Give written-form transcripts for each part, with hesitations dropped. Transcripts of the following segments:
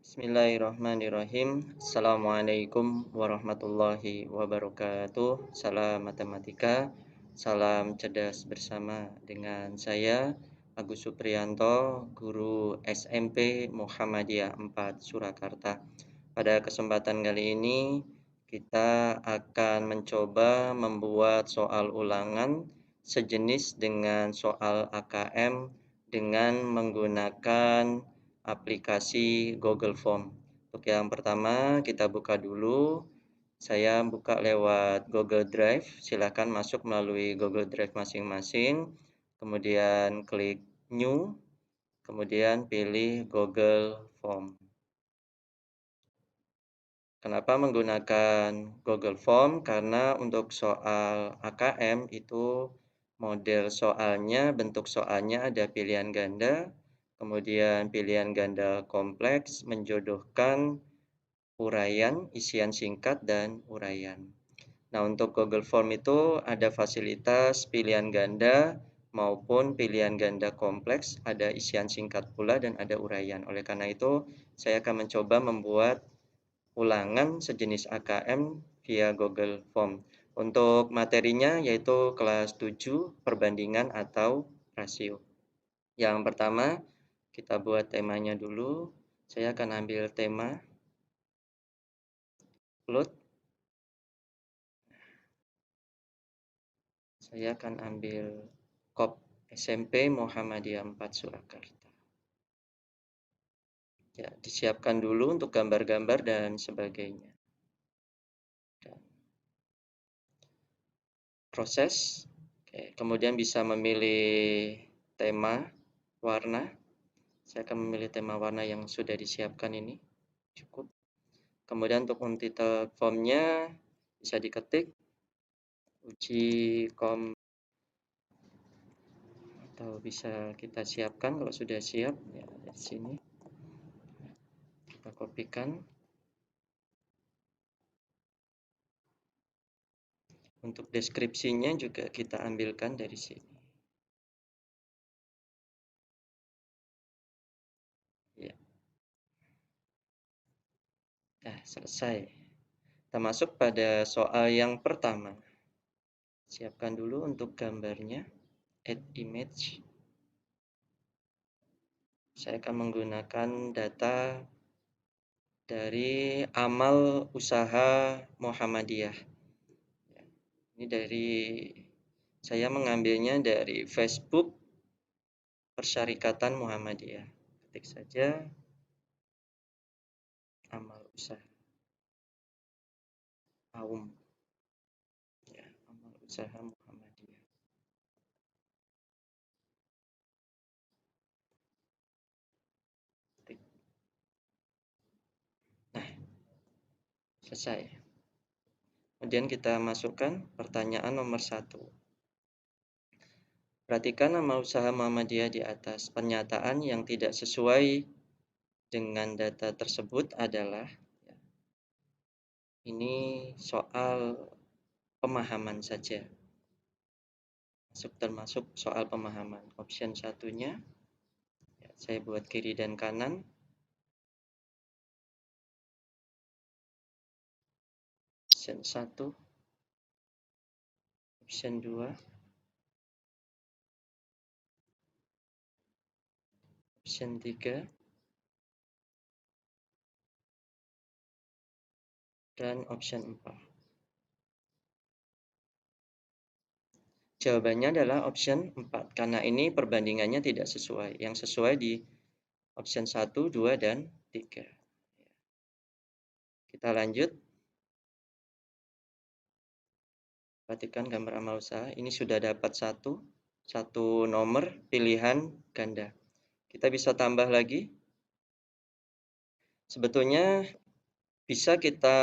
Bismillahirrahmanirrahim. Assalamualaikum warahmatullahi wabarakatuh. Salam matematika, salam cerdas bersama dengan saya Agus Supriyanto, guru SMP Muhammadiyah 4 Surakarta. Pada kesempatan kali ini kita akan mencoba membuat soal ulangan sejenis dengan soal AKM dengan menggunakan aplikasi Google Form. Untuk yang pertama kita buka dulu. Saya buka lewat Google Drive. Silakan masuk melalui Google Drive masing-masing. Kemudian klik New. Kemudian pilih Google Form. Kenapa menggunakan Google Form? Karena untuk soal AKM itu model soalnya, bentuk soalnya ada pilihan ganda, kemudian pilihan ganda kompleks menjodohkan uraian, isian singkat, dan uraian. Nah, untuk Google Form itu ada fasilitas pilihan ganda maupun pilihan ganda kompleks, ada isian singkat pula dan ada uraian. Oleh karena itu, saya akan mencoba membuat ulangan sejenis AKM via Google Form. Untuk materinya yaitu kelas 7 perbandingan atau rasio. Yang pertama, kita buat temanya dulu. Saya akan ambil tema load. Saya akan ambil KOP SMP Muhammadiyah 4 Surakarta. Ya, disiapkan dulu untuk gambar-gambar dan sebagainya. Dan proses. Oke, kemudian bisa memilih tema, warna. Saya akan memilih tema warna yang sudah disiapkan ini. Cukup. Kemudian untuk untitled formnya bisa diketik uji kom atau bisa kita siapkan kalau sudah siap ya dari sini. Kita kopikan. Untuk deskripsinya juga kita ambilkan dari sini. Ya. Nah, selesai. Kita masuk pada soal yang pertama. Siapkan dulu untuk gambarnya. Add image. Saya akan menggunakan data dari amal usaha Muhammadiyah. Ini dari saya mengambilnya dari Facebook Persyarikatan Muhammadiyah. Ketik saja amal usaha AUM. Ya, amal usaha Muhammadiyah. Ketik. Nah, selesai. Kemudian kita masukkan pertanyaan nomor 1. Perhatikan nama usaha Muhammadiyah di atas. Pernyataan yang tidak sesuai dengan data tersebut adalah ini soal pemahaman saja. Termasuk soal pemahaman. Option satunya ya, saya buat kiri dan kanan. Option 1, option 2, option 3, dan option 4. Jawabannya adalah option 4, karena ini perbandingannya tidak sesuai. Yang sesuai di option 1, 2, dan 3. Kita lanjut. Perhatikan gambar amal usaha. Ini sudah dapat satu nomor pilihan ganda. Kita bisa tambah lagi. Sebetulnya bisa kita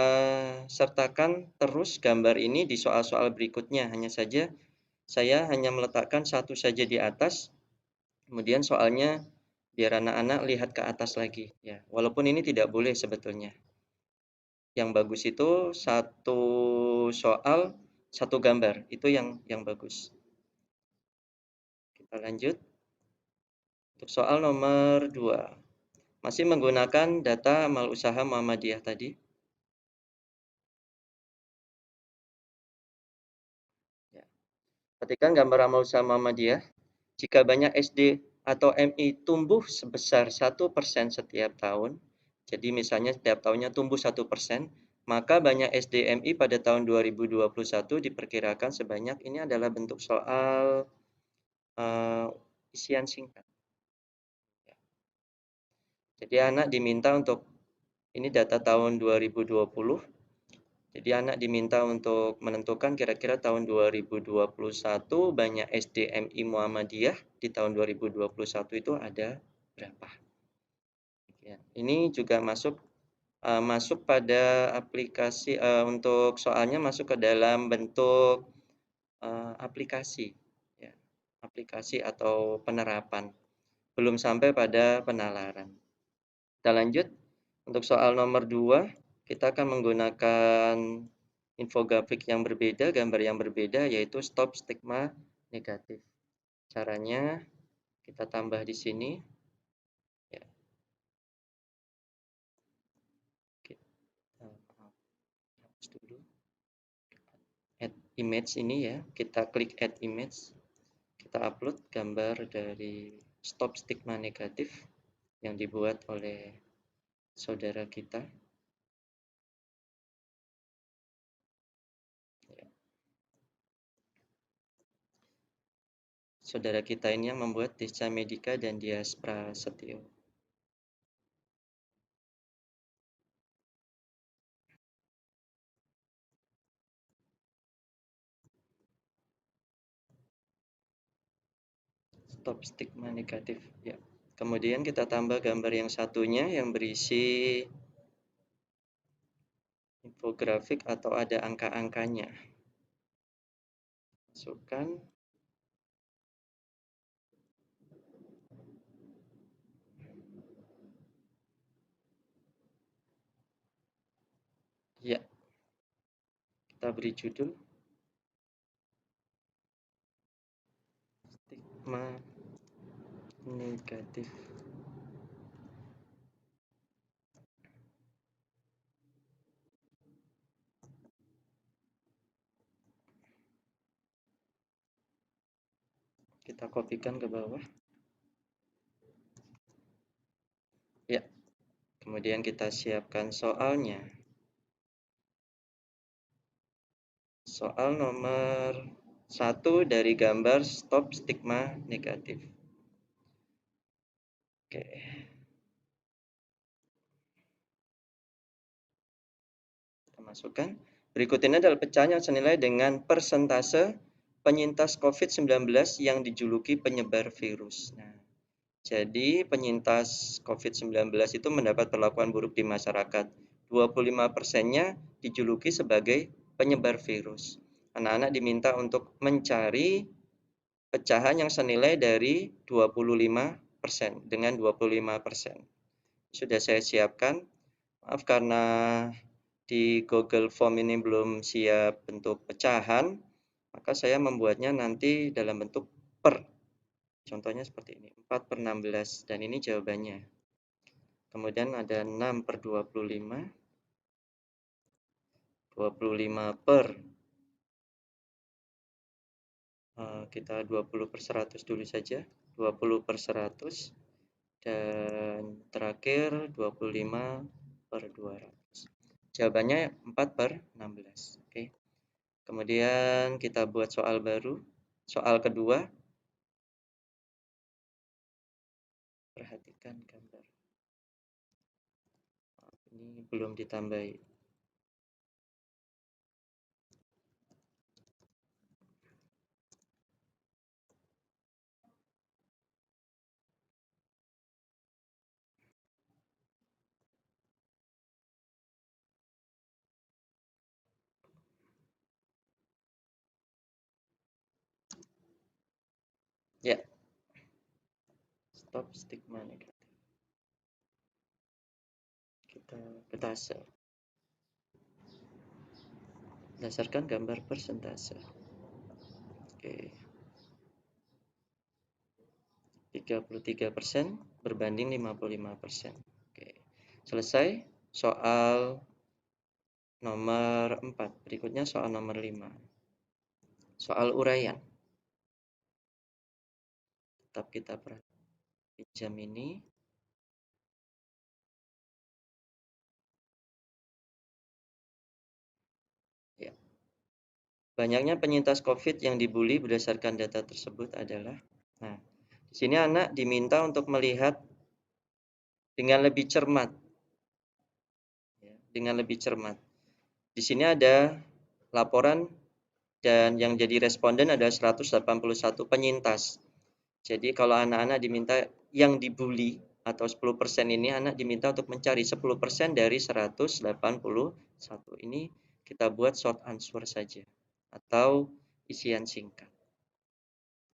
sertakan terus gambar ini di soal-soal berikutnya. Hanya saja saya hanya meletakkan satu saja di atas. Kemudian soalnya biar anak-anak lihat ke atas lagi. Ya, walaupun ini tidak boleh sebetulnya. Yang bagus itu satu soal, satu gambar. Itu yang bagus. Kita lanjut. Untuk soal nomor 2. Masih menggunakan data amal usaha Muhammadiyah tadi. Ya. Ketikkan gambar amal usaha Muhammadiyah. Jika banyak SD atau MI tumbuh sebesar 1% setiap tahun, jadi misalnya setiap tahunnya tumbuh 1%, maka banyak SDMI pada tahun 2021 diperkirakan sebanyak, ini adalah bentuk soal isian singkat. Jadi anak diminta untuk, ini data tahun 2020, jadi anak diminta untuk menentukan kira-kira tahun 2021 banyak SDMI Muhammadiyah di tahun 2021 itu ada berapa. Ya, ini juga masuk pada aplikasi, untuk soalnya masuk ke dalam bentuk aplikasi, ya, aplikasi atau penerapan, belum sampai pada penalaran. Kita lanjut, untuk soal nomor 2, kita akan menggunakan infografik yang berbeda, gambar yang berbeda, yaitu stop stigma negatif. Caranya kita tambah di sini. Ya. Kita hapus dulu. Add image ini ya, kita klik add image. Kita upload gambar dari stop stigma negatif yang dibuat oleh saudara kita. Ya. Saudara kita ini yang membuat Desca Medika dan Dias Prasetyo. Stop stigma negatif. Ya. Kemudian kita tambah gambar yang satunya yang berisi infografik atau ada angka-angkanya. Masukkan. Ya. Kita beri judul stigma negatif. Kita kopikan ke bawah. Ya. Kemudian kita siapkan soalnya. Soal nomor 1 dari gambar stop stigma negatif. Oke. Kita masukkan. Berikut ini adalah pecahan yang senilai dengan persentase penyintas COVID-19 yang dijuluki penyebar virus. Nah, jadi penyintas COVID-19 itu mendapat perlakuan buruk di masyarakat. 25%-nya dijuluki sebagai penyebar virus. Anak-anak diminta untuk mencari pecahan yang senilai dari 25% dengan 25%. Sudah saya siapkan. Maaf karena di Google Form ini belum siap bentuk pecahan, maka saya membuatnya nanti dalam bentuk per. Contohnya seperti ini, 4/16, dan ini jawabannya. Kemudian ada 6/25, 25 per, kita 20/100 dulu saja, 20/100, dan terakhir 25/200. Jawabannya 4/16. Oke. Kemudian kita buat soal baru. Soal kedua. Perhatikan gambar. Ini belum ditambahi. Ya. Stop stigma negatif. Kita persentase. Berdasarkan gambar persentase. Oke. 33% berbanding 55%. Selesai soal nomor 4. Berikutnya soal nomor 5. Soal uraian. Tetap kita pinjam ini. Ya. Banyaknya penyintas COVID yang dibully berdasarkan data tersebut adalah. Nah, di sini anak diminta untuk melihat dengan lebih cermat. Ya, dengan lebih cermat. Di sini ada laporan dan yang jadi responden ada 181 penyintas. Jadi kalau anak-anak diminta yang dibully atau 10% ini anak diminta untuk mencari 10% dari 181. Ini kita buat short answer saja atau isian singkat.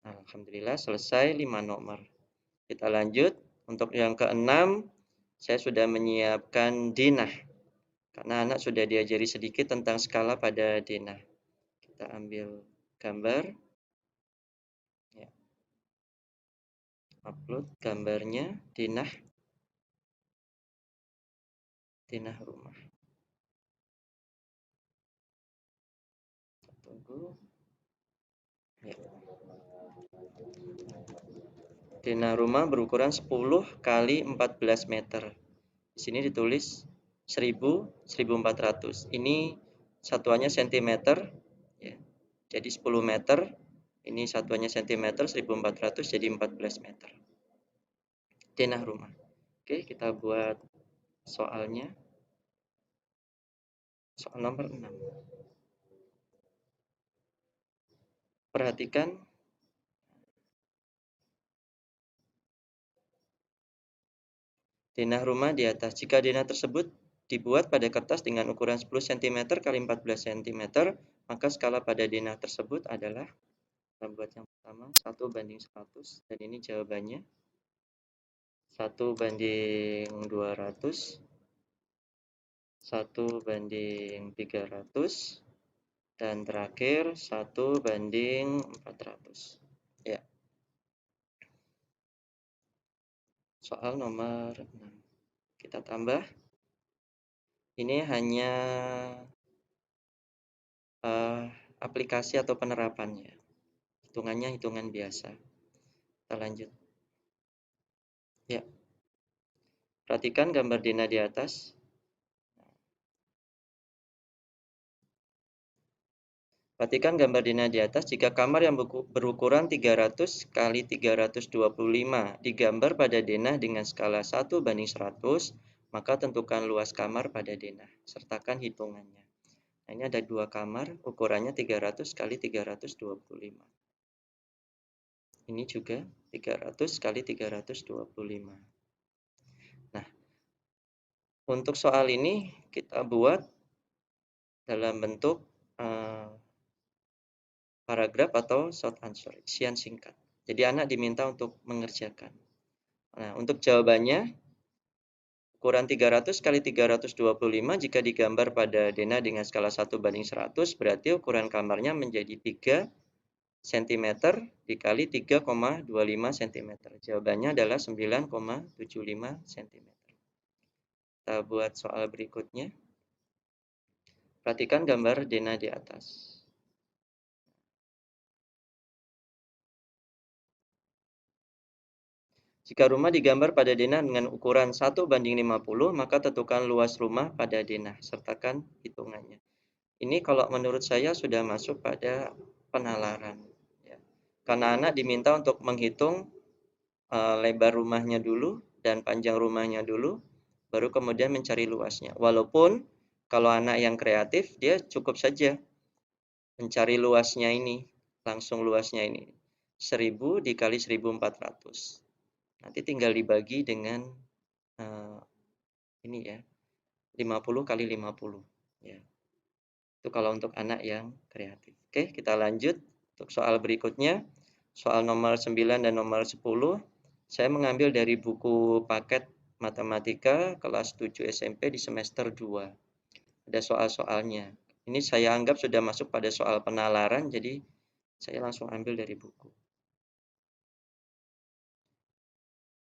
Alhamdulillah selesai 5 nomor. Kita lanjut untuk yang keenam, saya sudah menyiapkan denah. Karena anak sudah diajari sedikit tentang skala pada denah. Kita ambil gambar. Ya. Upload gambarnya denah rumah. Tunggu. Ya. Denah rumah berukuran 10 kali 14 meter. Di sini ditulis 1400. Ini satuannya cm. Ya. Jadi 10 meter. Ini satuannya cm, 1400 jadi 14 meter. Denah rumah. Oke, kita buat soalnya. Soal nomor 6. Perhatikan denah rumah di atas. Jika denah tersebut dibuat pada kertas dengan ukuran 10 cm x 14 cm, maka skala pada denah tersebut adalah, kita buat yang pertama 1:100, dan ini jawabannya 1:200, 1:300, dan terakhir 1:400. Ya. Soal nomor 6. Kita tambah. Ini hanya aplikasi atau penerapannya. Hitungannya hitungan biasa. Kita lanjut. Ya. Perhatikan gambar denah di atas. Perhatikan gambar denah di atas. Jika kamar yang berukuran 300 kali 325 digambar pada denah dengan skala 1:100, maka tentukan luas kamar pada denah. Sertakan hitungannya. Nah, ini ada 2 kamar, ukurannya 300 kali 325. Ini juga 300 kali 325. Nah, untuk soal ini kita buat dalam bentuk paragraf atau short answer, isian singkat. Jadi anak diminta untuk mengerjakan. Nah, untuk jawabannya, ukuran 300 kali 325 jika digambar pada denah dengan skala 1:100, berarti ukuran kamarnya menjadi 3 cm dikali 3,25 cm. Jawabannya adalah 9,75 cm. Kita buat soal berikutnya. Perhatikan gambar denah di atas. Jika rumah digambar pada denah dengan ukuran 1:50, maka tentukan luas rumah pada denah. Sertakan hitungannya. Ini kalau menurut saya sudah masuk pada penalaran. Ya. Karena anak diminta untuk menghitung lebar rumahnya dulu dan panjang rumahnya dulu, baru kemudian mencari luasnya. Walaupun kalau anak yang kreatif, dia cukup saja mencari luasnya ini, langsung luasnya ini. 1000 dikali 1400. Nanti tinggal dibagi dengan ini ya, 50 kali 50. Ya. Itu kalau untuk anak yang kreatif. Oke, kita lanjut untuk soal berikutnya. Soal nomor 9 dan nomor 10. Saya mengambil dari buku paket matematika kelas 7 SMP di semester 2. Ada soal-soalnya. Ini saya anggap sudah masuk pada soal penalaran, jadi saya langsung ambil dari buku.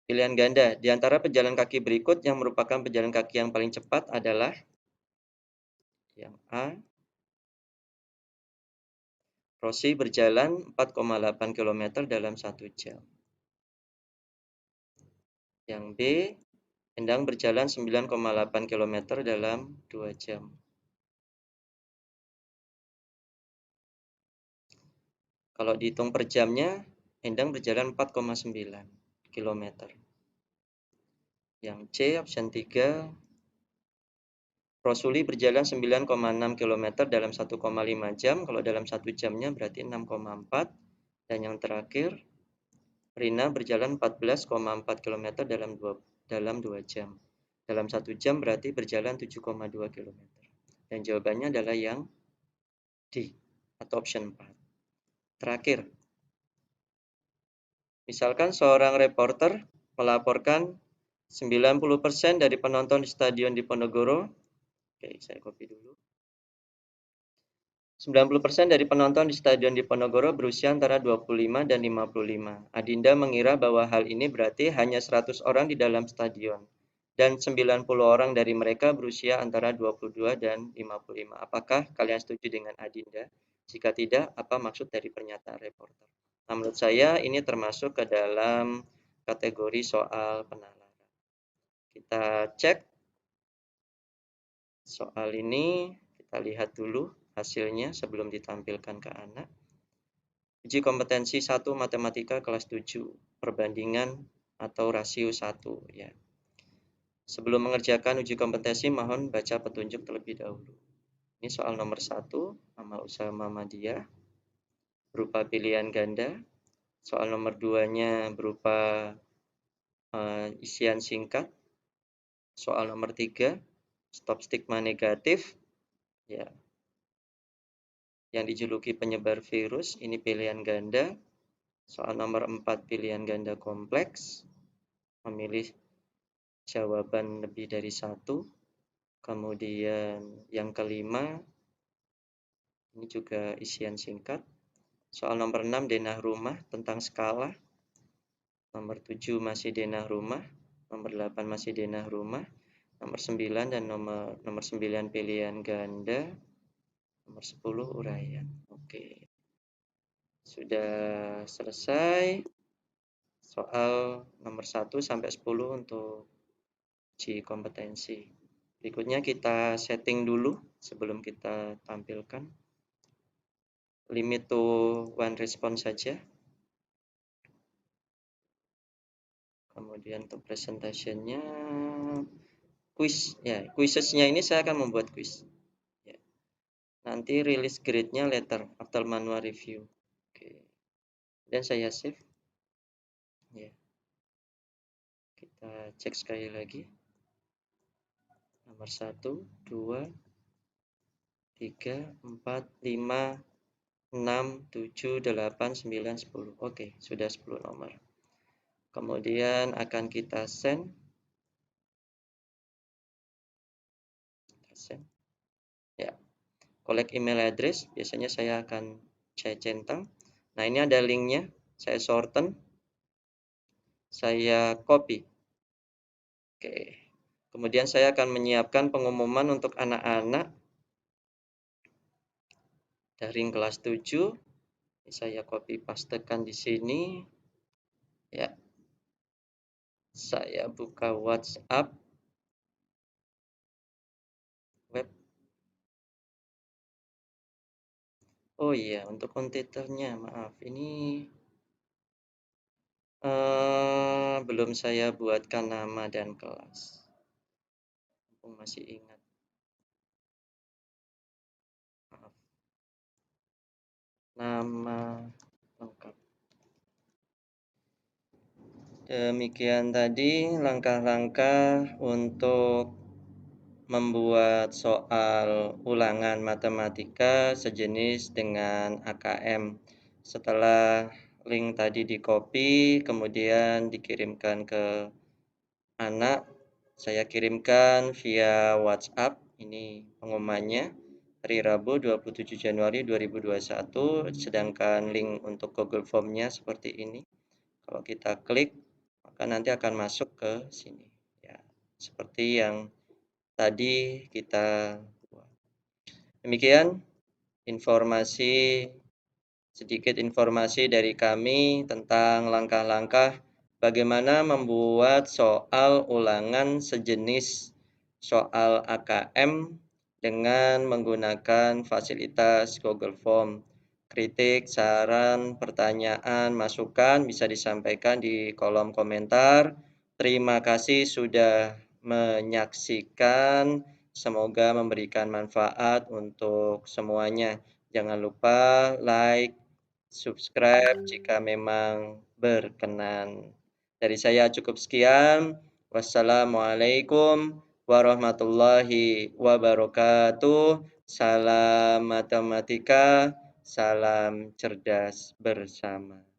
Pilihan ganda. Di antara pejalan kaki berikut yang merupakan pejalan kaki yang paling cepat adalah yang A. Rossi berjalan 4,8 km dalam 1 jam. Yang B. Endang berjalan 9,8 km dalam 2 jam. Kalau dihitung per jamnya, Endang berjalan 4,9 km. Yang C, option 3, Rosuli berjalan 9,6 km dalam 1,5 jam. Kalau dalam 1 jamnya berarti 6,4. Dan yang terakhir, Rina berjalan 14,4 km dalam 2 jam. Dalam 1 jam berarti berjalan 7,2 km. Dan jawabannya adalah yang D atau option 4. Terakhir, misalkan seorang reporter melaporkan 90% dari penonton di stadion di Ponorogo. Oke, saya copy dulu. 90% dari penonton di stadion di Ponorogo berusia antara 25 dan 55. Adinda mengira bahwa hal ini berarti hanya 100 orang di dalam stadion. Dan 90 orang dari mereka berusia antara 22 dan 55. Apakah kalian setuju dengan Adinda? Jika tidak, apa maksud dari pernyataan reporter? Nah, menurut saya ini termasuk ke dalam kategori soal penalaran. Kita cek soal ini, kita lihat dulu hasilnya sebelum ditampilkan ke anak. Uji kompetensi 1 matematika kelas 7, perbandingan atau rasio 1 ya. Sebelum mengerjakan uji kompetensi mohon baca petunjuk terlebih dahulu. Ini soal nomor 1, amal usaha Muhammadiyah berupa pilihan ganda. Soal nomor 2-nya berupa isian singkat. Soal nomor 3, stop stigma negatif ya. Yang dijuluki penyebar virus, ini pilihan ganda. Soal nomor 4, pilihan ganda kompleks. Memilih jawaban lebih dari 1. Kemudian yang kelima, ini juga isian singkat. Soal nomor 6, denah rumah tentang skala. Nomor 7 masih denah rumah. Nomor 8 masih denah rumah. Nomor 9 dan nomor 9 pilihan ganda. Nomor 10 uraian. Oke. Sudah selesai soal nomor 1 sampai 10 untuk uji kompetensi. Berikutnya kita setting dulu sebelum kita tampilkan. Limit to one response saja. Kemudian untuk presentationnya, quiz ya, quizesnya ini saya akan membuat quiz. Ya. Nanti release grade-nya later after manual review. Oke. Dan saya save. Ya. Kita cek sekali lagi. Nomor 1, 2, 3, 4, 5, 6, 7, 8, 9, 10. Oke, sudah 10 nomor. Kemudian akan kita send. Ya. Collect email address, biasanya saya akan centang. Nah, ini ada linknya, saya shorten, saya copy. Oke. Kemudian saya akan menyiapkan pengumuman untuk anak-anak daring kelas 7. Saya copy pastekan di sini. Ya. Saya buka WhatsApp web. Oh iya, untuk kontainernya, maaf, ini belum saya buatkan nama dan kelas. Aku masih ingat. Maaf. Nama lengkap. Demikian tadi langkah-langkah untuk membuat soal ulangan matematika sejenis dengan AKM. Setelah link tadi di-copy, kemudian dikirimkan ke anak, saya kirimkan via WhatsApp. Ini pengumumannya hari Rabu 27 Januari 2021, sedangkan link untuk Google Form-nya seperti ini. Kalau kita klik, maka nanti akan masuk ke sini. Ya, seperti yang tadi kita buat. Demikian sedikit informasi dari kami tentang langkah-langkah bagaimana membuat soal ulangan sejenis soal AKM dengan menggunakan fasilitas Google Form. Kritik, saran, pertanyaan, masukan bisa disampaikan di kolom komentar. Terima kasih sudah menyaksikan. Semoga memberikan manfaat untuk semuanya. Jangan lupa like, subscribe jika memang berkenan. Dari saya cukup sekian. Wassalamualaikum warahmatullahi wabarakatuh. Salam matematika, salam cerdas bersama.